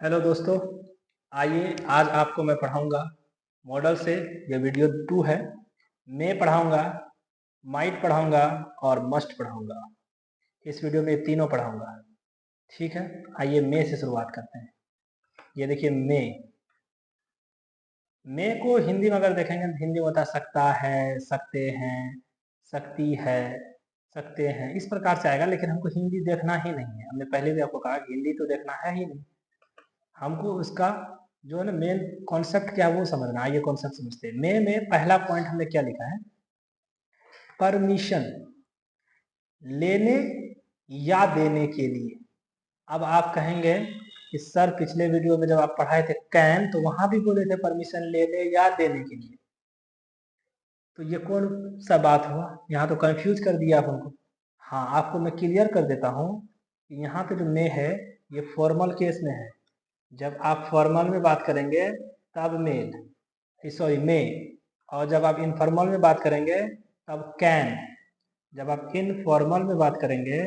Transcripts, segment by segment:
Hello दोस्तों, आइए आज आपको मैं पढ़ाऊंगा मॉडल से। ये वीडियो 2 है। मैं पढ़ाऊंगा, माइट पढ़ाऊंगा और मस्ट पढ़ाऊंगा। इस वीडियो में तीनों पढ़ाऊंगा। ठीक है, आइए मैं से शुरुआत करते हैं। ये देखिए मैं को हिंदी में अगर देखेंगे तो हिंदी में होता है सकता है, सकते हैं, सकती है, सकते हैं, इस प्रकार से आएगा। लेकिन हमको हिंदी देखना ही नहीं है। हमने पहले भी आपको कहा कि हिंदी तो देखना है ही नहीं, हमको उसका जो है ना मेन कॉन्सेप्ट क्या है वो समझना। आइए कॉन्सेप्ट समझते हैं। में पहला पॉइंट हमने क्या लिखा है? परमिशन लेने या देने के लिए। अब आप कहेंगे कि सर पिछले वीडियो में जब आप पढ़ाए थे कैन, तो वहां भी बोले थे परमिशन लेने या देने के लिए। तो ये कौन सा बात हुआ? यहाँ तो कंफ्यूज कर दिया आप हमको। हाँ, आपको मैं क्लियर कर देता हूँ कि यहाँ पे जो मे है ये फॉर्मल केस में है। जब आप फॉर्मल में बात करेंगे तब मेल, सॉरी मे, और जब आप इनफॉर्मल में बात करेंगे तब कैन। जब आप इनफॉर्मल में बात करेंगे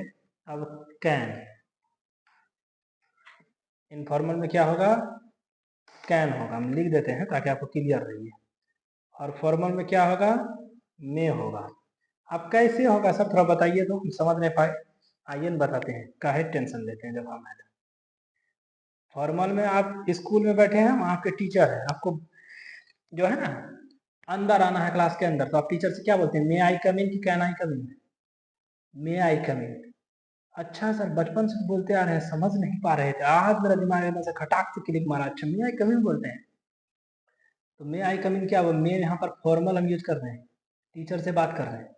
तब कैन। इनफॉर्मल में क्या होगा? कैन होगा। हम लिख देते हैं ताकि आपको क्लियर रही। और फॉर्मल में क्या होगा? मे होगा। अब कैसे होगा सर थोड़ा बताइए तो हम समझ नहीं पाए। आइए बताते हैं, काहे टेंशन लेते हैं। जब हम फॉर्मल में आप स्कूल में बैठे हैं, वहाँ आपके टीचर है, आपको जो है ना अंदर आना है क्लास के अंदर, तो आप टीचर से क्या बोलते हैं? मे आई कम इन कि कैन आई कम इन? मे आई कम इन। अच्छा सर, बचपन से बोलते आ रहे हैं, समझ नहीं पा रहे थे, आज मेरा दिमाग एकदम से खटाक से क्लिक मारा। अच्छा, मे आई कम इन बोलते हैं। तो मे आई कम इन क्या? वो मे यहाँ पर फॉर्मल हम यूज कर रहे हैं, टीचर से बात कर रहे हैं,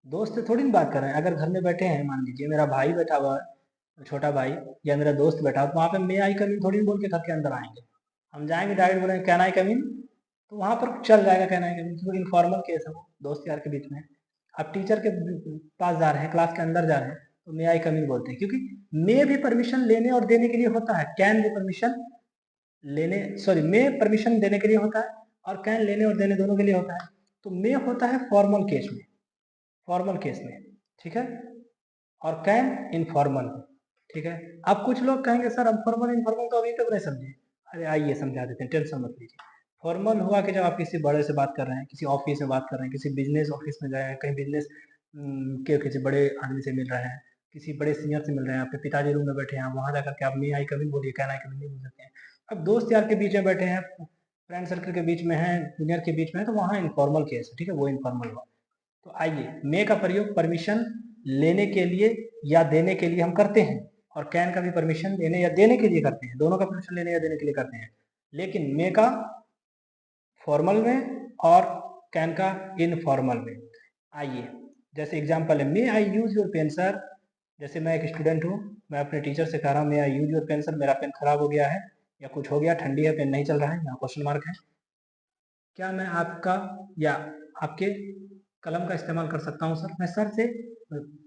दोस्त से थोड़ी ना बात कर रहे हैं। अगर घर में बैठे हैं, मान लीजिए मेरा भाई बैठा हुआ है, छोटा भाई, या मेरा दोस्त बैठा हुआ, तो वहाँ पे मे आई कम इन थोड़ी बोल के घर के अंदर आएंगे। हम जाएंगे डायरेक्ट बोलेंगे कैन आई कम इन, तो वहाँ पर चल जाएगा कैन आई कम इन, क्योंकि इनफॉर्मल केस है वो, दोस्त यार के बीच में। आप टीचर के पास जा रहे हैं, क्लास के अंदर जा रहे हैं, तो मे आई कम इन बोलते हैं। क्योंकि मे भी परमिशन लेने और देने के लिए होता है, कैन भी परमिशन लेने, सॉरी, मे परमिशन देने के लिए होता है और कैन लेने और देने दोनों के लिए होता है। तो मे होता है फॉर्मल केस में, फॉर्मल केस में, ठीक है, और कैन इनफॉर्मल में, ठीक है। अब कुछ लोग कहेंगे सर अब फॉर्मल इनफॉर्मल तो अभी तक नहीं समझे। अरे आइए समझा देते हैं, टेंशन मत लीजिए। फॉर्मल हुआ कि जब आप किसी बड़े से बात कर रहे हैं, किसी ऑफिस में बात कर रहे हैं, किसी बिजनेस ऑफिस में गए हैं, कहीं बिजनेस के किसी बड़े आदमी से मिल रहे हैं, किसी बड़े सीनियर से मिल रहे हैं, आपके पिताजी रूम में बैठे हैं, वहां जाकर के आप मे आई कभी बोलिए, कैन आई कभी नहीं बोल सकते हैं। अब दोस्त यार के बीच में बैठे हैं, फ्रेंड सर्कल के बीच में है, जूनियर के बीच में है, तो वहाँ इनफॉर्मल केस है, ठीक है, वो इनफॉर्मल हुआ। तो आइए, मे का प्रयोग परमिशन लेने के लिए या देने के लिए हम करते हैं, और कैन का भी परमिशन लेने या देने के लिए करते हैं, दोनों का परमिशन लेने या देने के लिए करते हैं। लेकिन मे का फॉर्मल में और कैन का इनफॉर्मल में। आइए, जैसे एग्जांपल है, मे आई यूज योर पेन सर। जैसे मैं एक स्टूडेंट हूँ, मैं अपने टीचर से कह रहा हूँ मे आई यूज योर पेन सर, मेरा पेन खराब हो गया है या कुछ हो गया, ठंडी है, पेन नहीं चल रहा है, यहाँ क्वेश्चन मार्क है, क्या मैं आपका या आपके कलम का इस्तेमाल कर सकता हूँ सर? मैं सर से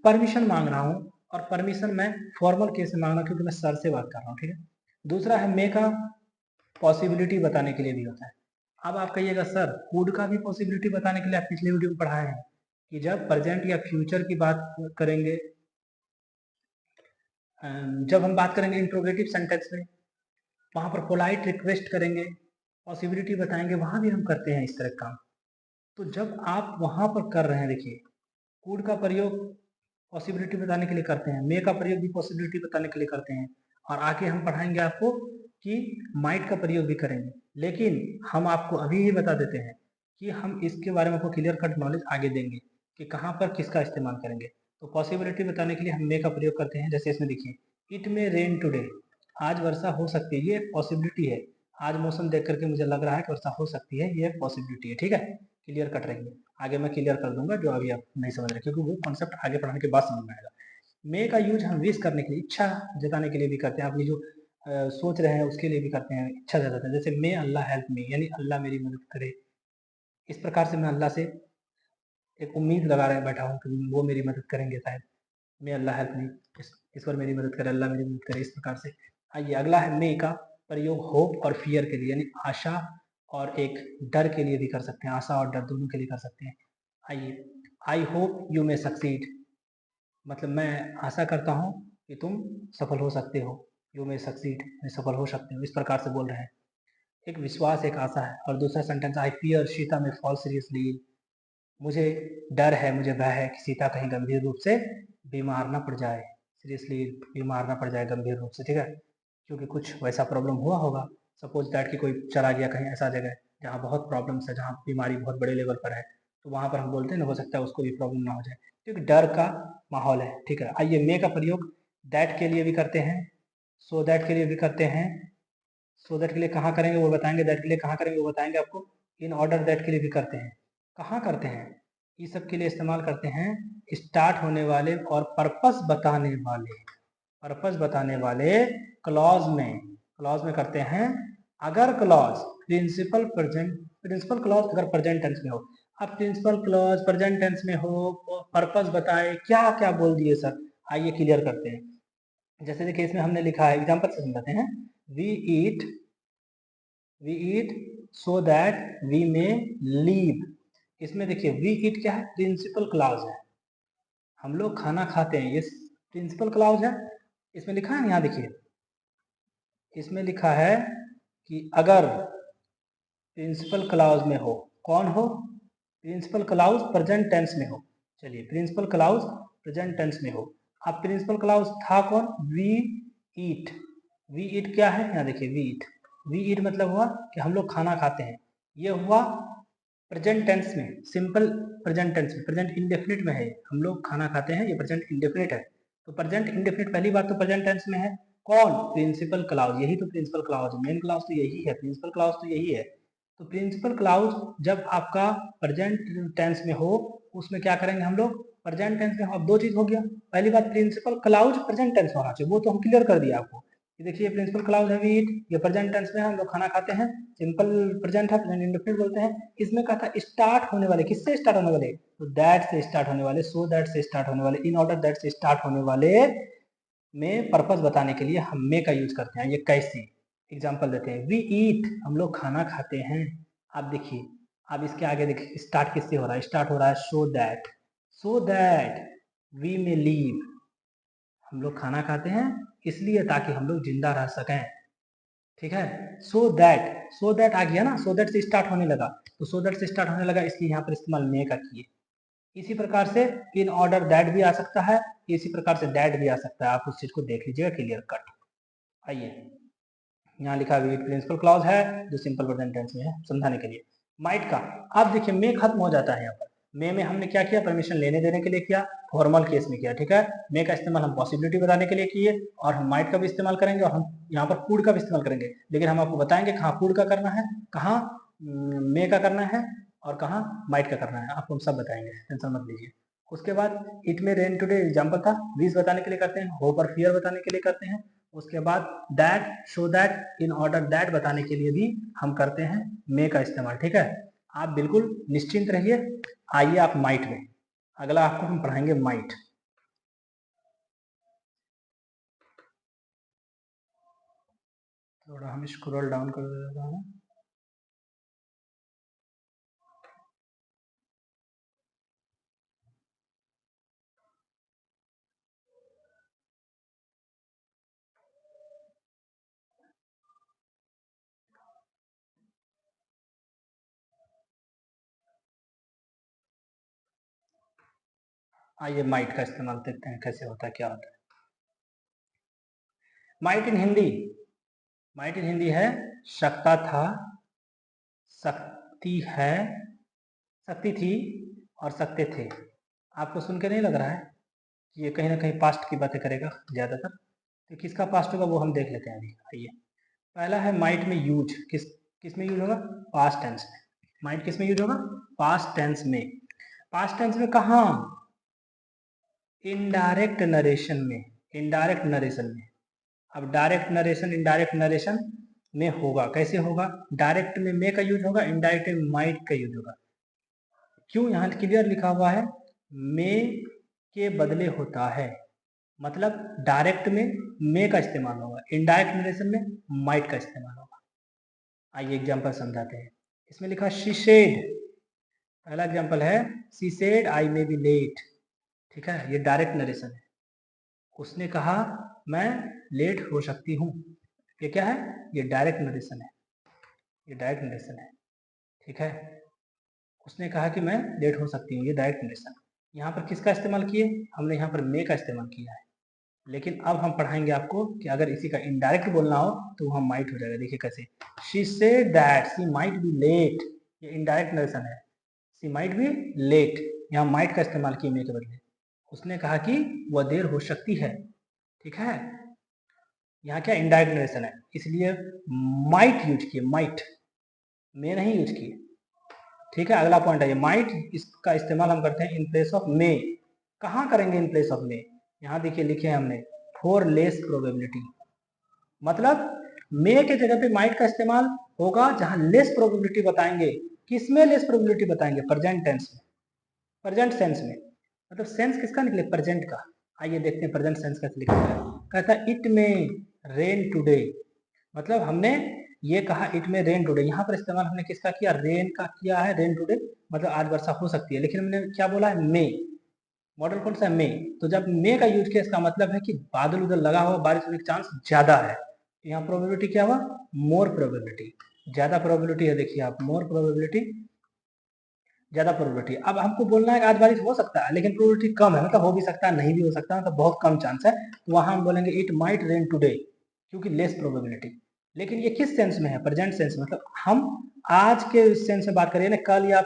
परमिशन मांग रहा हूँ, और परमिशन मैं फॉर्मल केस में मांग रहा हूँ क्योंकि मैं सर से बात कर रहा हूँ, ठीक है। दूसरा है मे का पॉसिबिलिटी बताने के लिए भी होता है। अब आप कहिएगा सर कुड का भी पॉसिबिलिटी बताने के लिए आप पिछले वीडियो में पढ़ाए हैं कि जब प्रेजेंट या फ्यूचर की बात करेंगे, जब हम बात करेंगे इंट्रोगेटिव सेंटेंस में, वहां पर पोलाइट रिक्वेस्ट करेंगे, पॉसिबिलिटी बताएंगे, वहां भी हम करते हैं इस तरह का काम। तो जब आप वहां पर कर रहे हैं, देखिए कुड का प्रयोग पॉसिबिलिटी बताने के लिए करते हैं, मे का प्रयोग भी पॉसिबिलिटी बताने के लिए करते हैं, और आगे हम पढ़ाएंगे आपको कि माइट का प्रयोग भी करेंगे। लेकिन हम आपको अभी ही बता देते हैं कि हम इसके बारे में आपको क्लियर कट नॉलेज आगे देंगे कि कहाँ पर किसका इस्तेमाल करेंगे। तो पॉसिबिलिटी बताने के लिए हम मे का प्रयोग करते हैं। जैसे इसमें देखिए, इट मे रेन टुडे, आज वर्षा हो सकती है, ये एक पॉसिबिलिटी है। आज मौसम देख करके मुझे लग रहा है कि वर्षा हो सकती है, ये एक पॉसिबिलिटी है, ठीक है, क्लियर कट रही है। आगे मैं क्लियर कर दूंगा जो अभी आप नहीं समझ रहे, क्योंकि वो कॉन्सेप्ट आगे पढ़ाने के बाद समझ में आएगा। मे का यूज हम विश करने के लिए, इच्छा जताने के लिए भी करते हैं, अपनी जो सोच रहे हैं उसके लिए भी करते हैं, इच्छा जताते हैं। जैसे मे अल्लाह हेल्प मी, यानी अल्लाह मेरी मदद करे। इस प्रकार से मैं अल्लाह से एक उम्मीद लगा रहे बैठा हूँ कि वो मेरी मदद करेंगे शायद। मे अल्लाह हेल्प मी, ईश्वर मेरी मदद करे, अल्लाह मेरी मदद करे, इस प्रकार से। आइए, अगला है मे का प्रयोग होप और फियर के लिए, यानी आशा और एक डर के लिए भी कर सकते हैं, आशा और डर दोनों के लिए कर सकते हैं। आइए, I hope you may succeed, मतलब मैं आशा करता हूँ कि तुम सफल हो सकते हो, यू मे सक्सीड, मैं सफल हो सकती हूँ, इस प्रकार से बोल रहे हैं। एक विश्वास, एक आशा है। और दूसरा सेंटेंस, आई फियर सीता में फॉल सीरियसली, मुझे डर है, मुझे भय है कि सीता कहीं गंभीर रूप से बीमार ना पड़ जाए, सीरियसली बीमार ना पड़ जाए गंभीर रूप से, ठीक है, क्योंकि कुछ वैसा प्रॉब्लम हुआ होगा। सपोज दैट कि कोई चला गया कहीं ऐसा जगह जहाँ बहुत प्रॉब्लम्स है, जहाँ बीमारी बहुत बड़े लेवल पर है, तो वहाँ पर हम बोलते हैं ना, हो सकता है उसको भी प्रॉब्लम ना हो जाए, क्योंकि डर का माहौल है, ठीक है। आइए, मे का प्रयोग दैट के लिए भी करते हैं, सो दैट के लिए भी करते हैं। सो दैट के लिए कहाँ करेंगे वो बताएंगे, दैट के लिए कहाँ करेंगे वो बताएंगे आपको। इन ऑर्डर दैट के लिए भी करते हैं। कहाँ करते हैं? ये सब के लिए इस्तेमाल करते हैं स्टार्ट होने वाले और पर्पस बताने वाले क्लॉज में करते हैं। अगर क्लॉज प्रिंसिपल क्लॉज अगर प्रेजेंट टेंस में हो, अब प्रिंसिपल क्लॉज प्रेजेंट टेंस में हो, पर्पस बताए, क्या क्या बोल दिए सर, आइए क्लियर करते हैं। जैसे देखिए, इसमें हमने लिखा है, एग्जाम्पल से समझाते हैं। We eat so that we may leave. इसमें देखिए, वी ईट क्या है? प्रिंसिपल क्लॉज है, हम लोग खाना खाते हैं, ये प्रिंसिपल क्लॉज है। इसमें लिखा है, यहाँ देखिए, इसमें लिखा है कि अगर प्रिंसिपल क्लॉज में हो, कौन हो? प्रिंसिपल क्लॉज प्रेजेंट टेंस में हो। चलिए, प्रिंसिपल क्लॉज प्रेजेंट टेंस में हो। अब प्रिंसिपल क्लॉज था कौन? We eat. वी ईट क्या है? यहाँ देखिए, वी ईट मतलब हुआ कि हम लोग खाना खाते हैं। ये हुआ प्रेजेंट टेंस में, सिंपल प्रेजेंट टेंस में, प्रेजेंट इंडेफिनिट में है, हम लोग खाना खाते हैं, ये प्रेजेंट इंडेफिनिट है। तो प्रेजेंट इंडेफिनिट पहली बात तो प्रेजेंट टेंस में है। कौन? प्रिंसिपल क्लॉज, यही तो प्रिंसिपल क्लॉज है, मेन क्लॉज तो यही है, प्रिंसिपल क्लॉज तो यही है। तो प्रिंसिपल क्लॉज जब आपका प्रेजेंट टेंस में हो, उसमें क्या करेंगे हम लोग? प्रेजेंट टेंस में हो। अब दो चीज हो गया, पहली बात प्रिंसिपल क्लॉज प्रेजेंट टेंस होना चाहिए, वो तो हम क्लियर कर दिया आपको। ये देखिए, प्रिंसिपल क्लॉज है वी ईट, ये प्रेजेंट टेंस में है, हम लोग खाना खाते हैं, सिंपल प्रेजेंट है, प्रेजेंट इंडेफिनिट बोलते हैं। इसमें कहा था स्टार्ट होने वाले, किससे स्टार्ट होने वाले? तो दैट से स्टार्ट होने वाले, सो दैट से स्टार्ट होने वाले, इन ऑर्डर दैट से स्टार्ट होने वाले में पर्पस बताने के लिए हम मे का यूज करते हैं। ये कैसे? एग्जाम्पल देते हैं। वी ईट, हम लोग खाना खाते हैं। आप देखिए, अब इसके आगे देखिए, स्टार्ट किससे हो रहा है? स्टार्ट हो रहा है so that we may leave. हम लोग खाना खाते हैं इसलिए ताकि हम लोग जिंदा रह सकें, ठीक है। सो दैट आ गया ना, सो दैट से स्टार्ट होने लगा, तो सो दैट से स्टार्ट होने लगा, इसलिए यहाँ पर इस्तेमाल मे का किए। इसी प्रकार से इन ऑर्डर दैट भी आ सकता है, इसी प्रकार से दैट भी आ सकता है, आप उस चीज को देख लीजिएगा क्लियर कट। आइए, यहाँ लिखा हुआ प्रिंसिपल क्लॉज है जो सिंपल प्रेजेंट टेंस में है, समझाने के लिए। माइट का, आप देखिए, मे खत्म हो जाता है यहाँ पर। मे में हमने क्या किया? परमिशन लेने देने के लिए किया, फॉर्मल केस में किया, ठीक है। मे का इस्तेमाल हम पॉसिबिलिटी बताने के लिए किए, और हम माइट का भी इस्तेमाल करेंगे, और हम यहाँ पर कुड का भी इस्तेमाल करेंगे, लेकिन हम आपको बताएंगे कहाँ कुड का करना है, कहाँ मे का करना है, और कहाँ माइट का करना है, आपको हम सब बताएंगे, टेंशन मत लीजिए। उसके बाद इट में रेन टुडे एग्जाम्पल था, विश बताने के लिए करते हैं, होप और फियर बताने के लिए करते हैं। उसके बाद that, show that, in order that बताने के लिए भी हम करते हैं मे का इस्तेमाल, ठीक है। आप बिल्कुल निश्चिंत रहिए। आइए आप माइट में, अगला आपको हम पढ़ाएंगे माइट। थोड़ा हम स्क्रॉल डाउन कर देता हूँ। आइए माइट का इस्तेमाल देखते हैं कैसे होता है, क्या होता है। माइट इन हिंदी, माइट इन हिंदी है सकता था, शक्ति है, शक्ति थी, और सकते थे। आपको सुन के नहीं लग रहा है कि ये कहीं ना कहीं पास्ट की बातें करेगा ज्यादातर? तो किसका पास्ट होगा वो हम देख लेते हैं अभी। आइए, पहला है माइट में यूज, किस में यूज होगा? पास्ट टेंस में। माइट किस में यूज होगा? पास्ट टेंस में। पास्ट टेंस में कहाँ? इनडायरेक्ट नरेशन में, इनडायरेक्ट नरेशन में। अब डायरेक्ट नरेशन इनडायरेक्ट नरेशन में होगा, कैसे होगा? डायरेक्ट में मे का यूज होगा, इनडायरेक्ट में माइट का यूज होगा। क्यों? यहाँ क्लियर लिखा हुआ है, मे के बदले होता है, मतलब डायरेक्ट में मे का इस्तेमाल होगा, इनडायरेक्ट नरेशन में माइट का इस्तेमाल होगा। आइए एग्जाम्पल समझाते हैं। इसमें लिखा शी सेड, पहला एग्जाम्पल है she said I may be late, ठीक है, ये डायरेक्ट नरेशन है। उसने कहा मैं लेट हो सकती हूँ। ये क्या है? ये डायरेक्ट नरेशन है, ये डायरेक्ट नरेशन है। ठीक है, उसने कहा कि मैं लेट हो सकती हूँ, ये डायरेक्ट नरेशन। यहाँ पर किसका इस्तेमाल किए? हमने यहाँ पर मे का इस्तेमाल किया है। लेकिन अब हम पढ़ाएंगे आपको कि अगर इसी का इनडायरेक्ट बोलना हो तो वहाँ माइट हो जाएगा। देखिए कैसे, she said that she might be late, ये इनडायरेक्ट नरेशन है। शी माइट बी लेट, यहाँ माइट का इस्तेमाल किए मे के बदले। उसने कहा कि वह देर हो सकती है। ठीक है, यहाँ क्या इनडायरेक्ट नरेशन है, इसलिए माइट यूज किए, माइट, मे नहीं यूज किए। ठीक है, अगला पॉइंट है ये माइट, इसका इस्तेमाल हम करते हैं इन प्लेस ऑफ मे। कहाँ करेंगे इन प्लेस ऑफ मे? यहाँ देखिए लिखे हैं हमने, फॉर लेस प्रोबेबिलिटी। मतलब मे के जगह पे माइट का इस्तेमाल होगा जहां लेस प्रोबेबिलिटी बताएंगे। किसमें लेस प्रोबेबिलिटी बताएंगे? प्रेजेंट टेंस में, प्रेजेंट सेंस में। मतलब सेंस किसका निकले? प्रेजेंट का। आइए देखते हैं प्रेजेंट सेंस कैसे लिखा है। कहता है इट में रेन टुडे, मतलब हमने ये कहा इट में रेन टुडे, यहाँ पर इस्तेमाल हमने किसका किया? रेन का किया है, रेन टुडे मतलब आज वर्षा हो सकती है। लेकिन हमने क्या बोला है? मे, मॉडल कौन सा है? मे। तो जब मे का यूज किया इसका मतलब है कि बादल उधर लगा हुआ, बारिश होने का चांस ज्यादा है। तो यहाँ प्रोबेबिलिटी क्या हुआ? मोर प्रोबेबिलिटी, ज्यादा प्रोबेबिलिटी है। देखिए आप, मोर प्रोबेबिलिटी, ज्यादा प्रोबेबिलिटी। अब हमको बोलना है कि आज बारिश हो सकता है, लेकिन प्रोबेबिलिटी कम है, मतलब हो भी सकता है, नहीं भी हो सकता, मतलब बहुत कम चांस है। तो वहां हम बोलेंगे इट माइट रेन टुडे, क्योंकि लेस प्रोबेबिलिटी। लेकिन ये किस सेंस में है? प्रेजेंट सेंस में। मतलब हम आज के सेंस में बात करें ना, कल या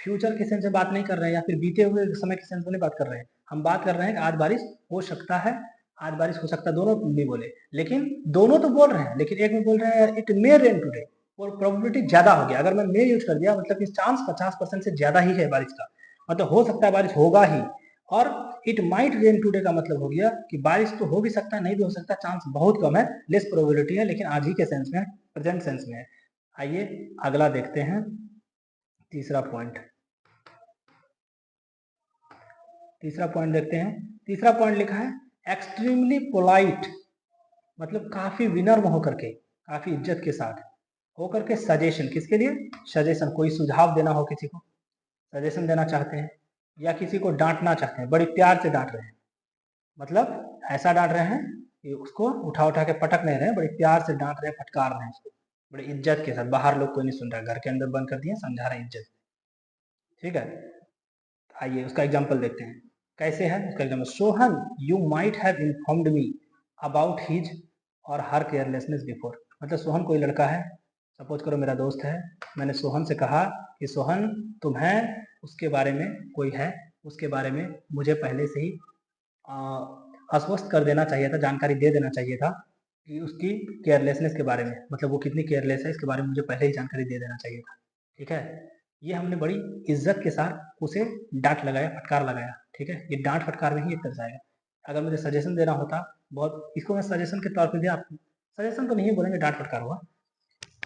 फ्यूचर के सेंस में बात नहीं कर रहे हैं, या फिर बीते हुए समय के सेंस में नहीं बात कर रहे हैं। हम बात कर रहे हैं कि आज बारिश हो सकता है, आज बारिश हो सकता है, दोनों नहीं बोले, लेकिन दोनों तो बोल रहे हैं। लेकिन एक में बोल रहे हैं इट मे रेन टुडे, और प्रोबेबिलिटी ज्यादा हो गया। अगर मैं मे यूज कर दिया मतलब कि चांस 50% से ज्यादा ही है बारिश का, मतलब हो सकता है बारिश होगा ही। और इट माइट रेन टुडे का मतलब हो गया कि बारिश तो हो भी सकता है, नहीं भी हो सकता, चांस बहुत कम है, लेस प्रोबेबिलिटी है, लेकिन आज ही के सेंस में है, प्रेजेंट सेंस में है। आइए अगला देखते हैं, तीसरा पॉइंट। तीसरा पॉइंट देखते हैं। तीसरा पॉइंट लिखा है एक्सट्रीमली पोलाइट, मतलब काफी विनम्र होकर के, काफी इज्जत के साथ होकर के सजेशन, किसके लिए? सजेशन, कोई सुझाव देना हो किसी को, सजेशन देना चाहते हैं, या किसी को डांटना चाहते हैं, बड़ी प्यार से डांट रहे हैं। मतलब ऐसा डांट रहे हैं कि उसको उठा उठा के पटक नहीं रहे हैं, बड़ी प्यार से डांट रहे हैं, फटकार रहे हैं उसको, बड़ी इज्जत के साथ। बाहर लोग कोई नहीं सुन रहा, घर के अंदर बंद कर दिए, समझा रहे हैं इज्जत। ठीक है, आइए उसका एग्जाम्पल देखते हैं कैसे है उसका example. Sohan you might have informed me about his और हर केयरलेसनेस बिफोर। मतलब सोहन कोई लड़का है, सपोज करो मेरा दोस्त है, मैंने सोहन से कहा कि सोहन तुम्हें उसके बारे में, कोई है उसके बारे में मुझे पहले से ही आश्वस्त कर देना चाहिए था, जानकारी दे देना चाहिए था कि उसकी केयरलेसनेस के बारे में, मतलब वो कितनी केयरलेस है इसके बारे में मुझे पहले ही जानकारी दे देना चाहिए था। ठीक है, ये हमने बड़ी इज्जत के साथ उसे डांट लगाया, फटकार लगाया। ठीक है, ये डांट फटकार में ही एक दर्शाएगा। अगर मुझे सजेशन देना होता, बहुत, इसको मैं सजेशन के तौर पे भी, आप सजेशन तो नहीं बोलेंगे, डांट फटकार हुआ,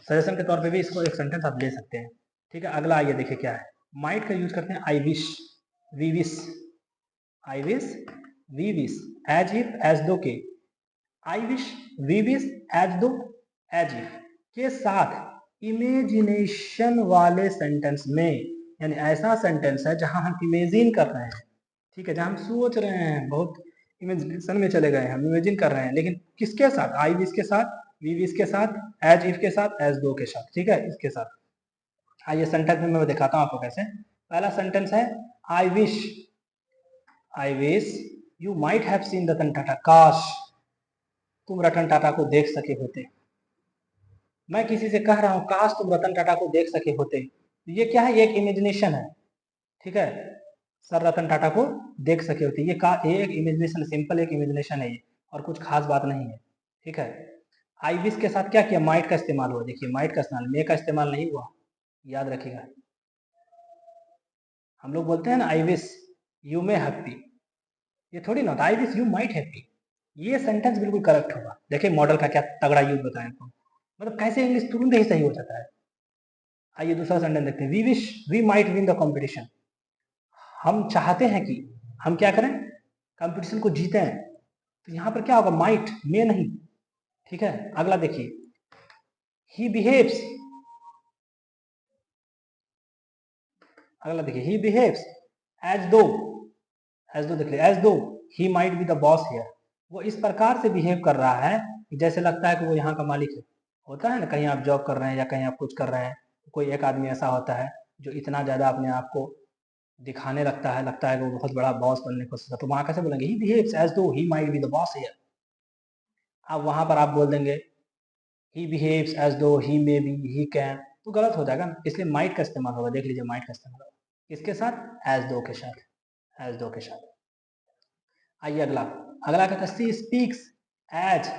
सजेशन के तौर पे भी इसको एक सेंटेंस आप ले सकते हैं। ठीक है, अगला आइए देखिए क्या है। माइट का यूज करते हैं I wish, we wish, I wish, we wish, as if, as though के, I wish, we wish, as though, as if के साथ इमेजिनेशन वाले सेंटेंस में, यानी ऐसा सेंटेंस है जहां हम इमेजिन कर रहे हैं। ठीक है, जहां हम सोच रहे हैं, बहुत इमेजिनेशन में चले गए, हम इमेजिन कर रहे हैं, लेकिन किसके साथ? आई विश के साथ, वी विश के साथ, एज इफ के साथ, एज दो के साथ। ठीक है, इसके साथ। आइए सेंटेंस में मैं दिखाता हूं आपको कैसे। पहला सेंटेंस है I wish, I wish you might have seen Ratan Tata, काश तुम रतन टाटा को देख सके होते। मैं किसी से कह रहा हूं काश तुम रतन टाटा को देख सके होते, ये क्या है? ये एक इमेजिनेशन है। ठीक है, सर रतन टाटा को देख सके होते, ये एक इमेजिनेशन, सिंपल एक इमेजिनेशन है ये, और कुछ खास बात नहीं है। ठीक है, आई विश के साथ क्या किया? माइट का इस्तेमाल हुआ। देखिए माइट का इस्तेमाल, मे का इस्तेमाल नहीं हुआ, याद रखिएगा। हम लोग बोलते हैं ना आई विश यू मे हैप्पी, ये थोड़ी ना, आई विश यू माइट हैप्पी, ये सेंटेंस बिल्कुल करेक्ट होगा। देखिए मॉडल का क्या तगड़ा यूज बताया आपको, मतलब कैसे इंग्लिश तुरंत ही सही हो जाता है। आइए दूसरा सेंटेंस देखते हैं, we wish we might win the competition, हम चाहते हैं कि हम क्या करें? कंपटीशन को जीते हैं। तो यहाँ पर क्या होगा? माइट, मे नहीं। ठीक है, अगला देखिए, ही बिहेव्स, अगला देखिए, he behaves as though, as दो देख लिया, एज दो he might be the boss here, वो इस प्रकार से बिहेव कर रहा है कि जैसे लगता है कि वो यहाँ का मालिक है। होता है ना, कहीं आप जॉब कर रहे हैं या कहीं आप कुछ कर रहे हैं, कोई एक आदमी ऐसा होता है जो इतना ज़्यादा अपने आप को दिखाने लगता है कि वो बहुत बड़ा बॉस बनने की कोशिश करता है। तो वहाँ कैसे बोलेंगे, ही बिहेव्स एज दो he might be the boss here. अब वहाँ पर आप बोल देंगे ही बिहेव्स एज दो ही मे बी ही कैन, तो गलत हो जाएगा ना। इसलिए माइट का इस्तेमाल होगा। देख लीजिए, माइट का इस्तेमाल होगा किसके साथ, एज दो के साथ, एज दो के साथ। आइए अगला, अगला कहता है she speaks as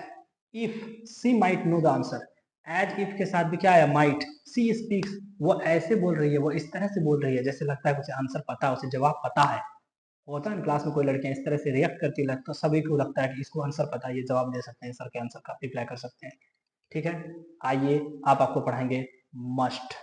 if she might know the answer. As if के साथ भी क्या है, माइट। सी स्पीक्स, वो ऐसे बोल रही है, वो इस तरह से बोल रही है जैसे लगता है उसे आंसर पता है, उसे जवाब पता है। होता है ना क्लास में कोई लड़कियां इस तरह से रिएक्ट करती है तो सभी को लगता है कि इसको आंसर पता है, ये जवाब दे सकते हैं, सर के आंसर का रिप्लाई कर सकते हैं। ठीक है, आइए आप आपको पढ़ाएंगे मस्ट।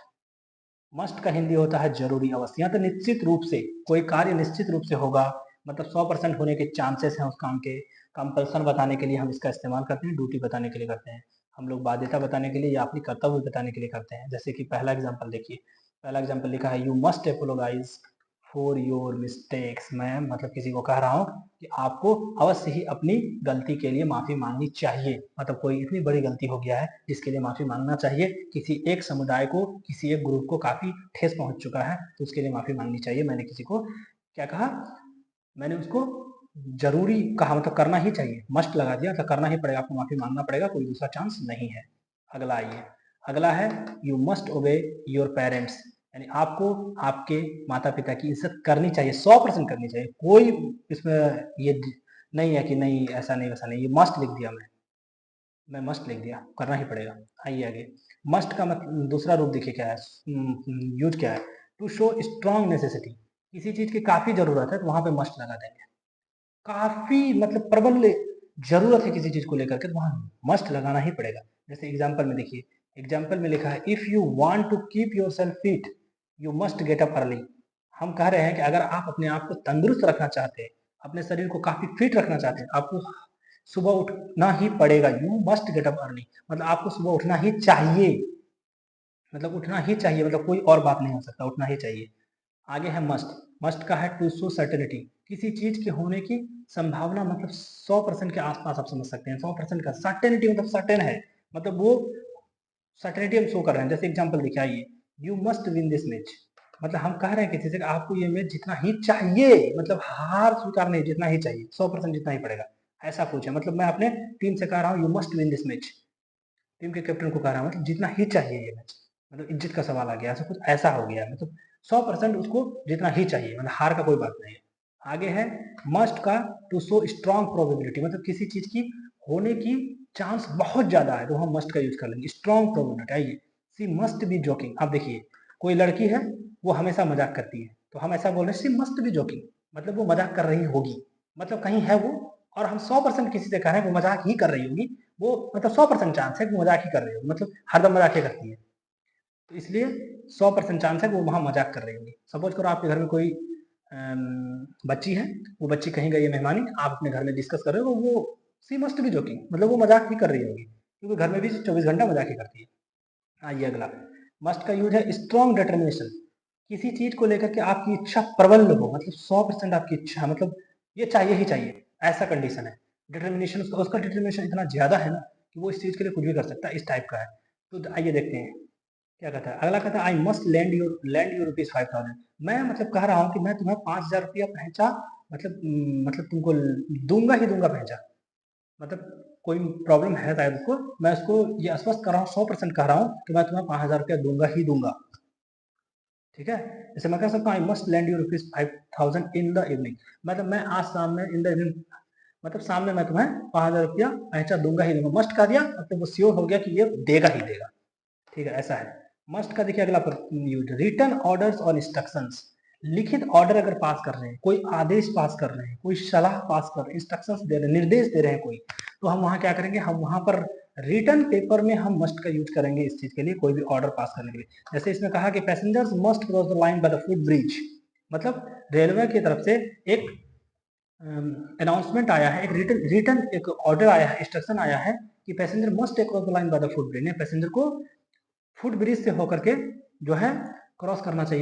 मस्ट का हिंदी होता है जरूरी, अवश्य। तो निश्चित रूप से कोई कार्य निश्चित रूप से होगा, मतलब 100% होने के चांसेस हैं उस काम के। कंपल्सन बताने के लिए हम इसका इस्तेमाल करते हैं, ड्यूटी बताने के लिए करते हैं, हम लोग बाध्यता बताने के लिए या अपनी कर्तव्य बताने के लिए करते हैं। जैसे कि पहला एग्जाम्पल देखिए, पहला एग्जाम्पल लिखा है you must apologise for your mistakes. मैं मतलब किसी को कह रहा हूँ कि आपको अवश्य ही अपनी गलती के लिए माफी मांगनी चाहिए। मतलब कोई इतनी बड़ी गलती हो गया है जिसके लिए माफी मांगना चाहिए। किसी एक समुदाय को, किसी एक ग्रुप को काफी ठेस पहुंच चुका है तो उसके लिए माफी मांगनी चाहिए। मैंने किसी को क्या कहा, मैंने उसको जरूरी कहा, मतलब करना ही चाहिए, मस्ट लगा दिया, तो करना ही पड़ेगा, आपको माफी मांगना पड़ेगा, कोई दूसरा चांस नहीं है। अगला आइए, अगला है यू मस्ट ओबे योर पेरेंट्स। यानी आपको आपके माता पिता की इज्जत करनी चाहिए, 100% करनी चाहिए। कोई इसमें ये नहीं है कि नहीं ऐसा नहीं वैसा नहीं, ये मस्ट लिख दिया मैं मस्ट लिख दिया, करना ही पड़ेगा। आइए आगे, मस्ट का मतलब दूसरा रूप देखिए क्या है, यूज क्या है, टू शो स्ट्रॉन्ग नेसेसिटी। किसी चीज की काफी जरूरत है तो वहां पे मस्ट लगा देंगे। काफी मतलब प्रबल जरूरत है किसी चीज को लेकर के तो वहां मस्ट लगाना ही पड़ेगा। जैसे एग्जाम्पल में देखिए, एग्जाम्पल में लिखा है if you want to keep yourself fit you must get up early. हम कह रहे हैं कि अगर आप अपने आप को तंदुरुस्त रखना चाहते हैं, अपने शरीर को काफी फिट रखना चाहते हैं, आपको सुबह उठना ही पड़ेगा। You must get up early, मतलब आपको सुबह उठना ही चाहिए, मतलब उठना ही चाहिए, मतलब कोई और बात नहीं हो सकता, उठना ही चाहिए। आगे है मस्ट। मस्ट का है टू शो सर्टेनिटी, किसी चीज के होने की संभावना, मतलब 100% के आसपास आप समझ सकते हैं। 100% का सर्टेनिटी मतलब सर्टेन है, मतलब वो सर्टेनिटी हम शो कर रहे हैं। जैसे एग्जांपल दिखाइए, you must win this match, मतलब हम कह रहे हैं किसी से कि आपको ये मैच जीतना ही चाहिए, मतलब हार स्वीकार नहीं, जीतना ही चाहिए, 100% जीतना ही पड़ेगा, ऐसा कुछ है। मतलब मैं अपने टीम से कह रहा हूँ you must win this match, team के कैप्टन को कह रहा हूँ मतलब जीतना ही चाहिए ये मैच, मतलब इज्जत का सवाल आ गया, ऐसा कुछ ऐसा हो गया, मतलब 100% उसको जीतना ही चाहिए, मतलब हार का कोई बात नहीं है। आगे है मस्ट का टू शो स्ट्रॉन्ग प्रोबेबिलिटी, मतलब किसी चीज की होने की चांस बहुत ज्यादा है तो हम मस्ट का यूज कर लेंगे, स्ट्रॉन्ग प्रोबेबिलिटी। आइए, सी मस्ट बी जोकिंग। अब देखिए, कोई लड़की है वो हमेशा मजाक करती है तो हम ऐसा बोल रहे हैं सी मस्ट बी जोकिंग, मतलब वो मजाक कर रही होगी, मतलब कहीं है वो, और हम 100% किसी से कह रहे हैं वो मजाक ही कर रही होगी, वो मतलब 100% चांस है कि वो मजाक ही कर रही होगी, मतलब हरदम मजाक ही करती है, तो इसलिए 100% चांस है कि वो वहां मजाक कर रही होगी। सपोज करो आपके घर में कोई बच्ची है, वो बच्ची कहीं गई है मेहमानी, आप अपने घर में डिस्कस कर रहे हो, वो सी मस्ट भी जोकिंग, मतलब वो मजाक ही कर रही होगी, क्योंकि घर में भी 24 घंटा मजाक ही करती है। आइए अगला, मस्ट का यूज है स्ट्रॉन्ग डिटर्मिनेशन, किसी चीज को लेकर के आपकी इच्छा प्रबल हो, मतलब 100% आपकी इच्छा, मतलब ये चाहिए ही चाहिए, ऐसा कंडीशन है। डिटर्मिनेशन उसका डिटर्मिनेशन इतना ज्यादा है ना कि वो इस चीज के लिए कुछ भी कर सकता है, इस टाइप का है। तो आइए देखते हैं क्या कहता है। अगला कहता है आई मस्ट लैंड यू ₹5,000। मैं मतलब कह रहा हूँ कि मैं तुम्हें 5,000 रुपया पहुंचा, मतलब तुमको दूंगा ही दूंगा पहुंचा, मतलब कोई प्रॉब्लम है शायद उसको, मैं उसको ये आश्वस्त कर रहा हूँ, 100% कह रहा हूँ कि मैं तुम्हें 5,000 रुपया दूंगा ही दूंगा। ठीक है, जैसे मैं कह सकता हूँ I must land you ₹5,000 in the evening, मतलब मैं आज शाम में इन द इवनिंग, मतलब शाम में मैं तुम्हें 5,000 रुपया पहुंचा दूंगा ही दूंगा। मस्ट कर दिया मतलब वो श्योर हो गया कि ये देगा ही देगा। ठीक है, ऐसा है। मस्ट का देखिए अगला यूज, रिटन ऑर्डर्स और इंस्ट्रक्शंस। लिखित ऑर्डर अगर पास कर रहे हैं, कोई आदेश पास कर रहे हैं, कोई सलाह पास कर रहे हैं, इंस्ट्रक्शंस दे रहे हैं, निर्देश दे रहे हैं कोई, तो हम वहां क्या करेंगे, हम वहां पर रिटन पेपर में हम मस्ट का यूज करेंगे इस चीज के लिए, कोई भी ऑर्डर पास करने के लिए। जैसे इसमें कहा कि passengers must cross the line by the foot bridge, मतलब रेलवे की तरफ से एक अनाउंसमेंट आया है, एक रिटन रिटन एक ऑर्डर आया है, इंस्ट्रक्शन आया है कि passenger must cross the line by the foot bridge, passenger को फुट ब्रिज से होकर के जो है क्रॉस करना चाहिए।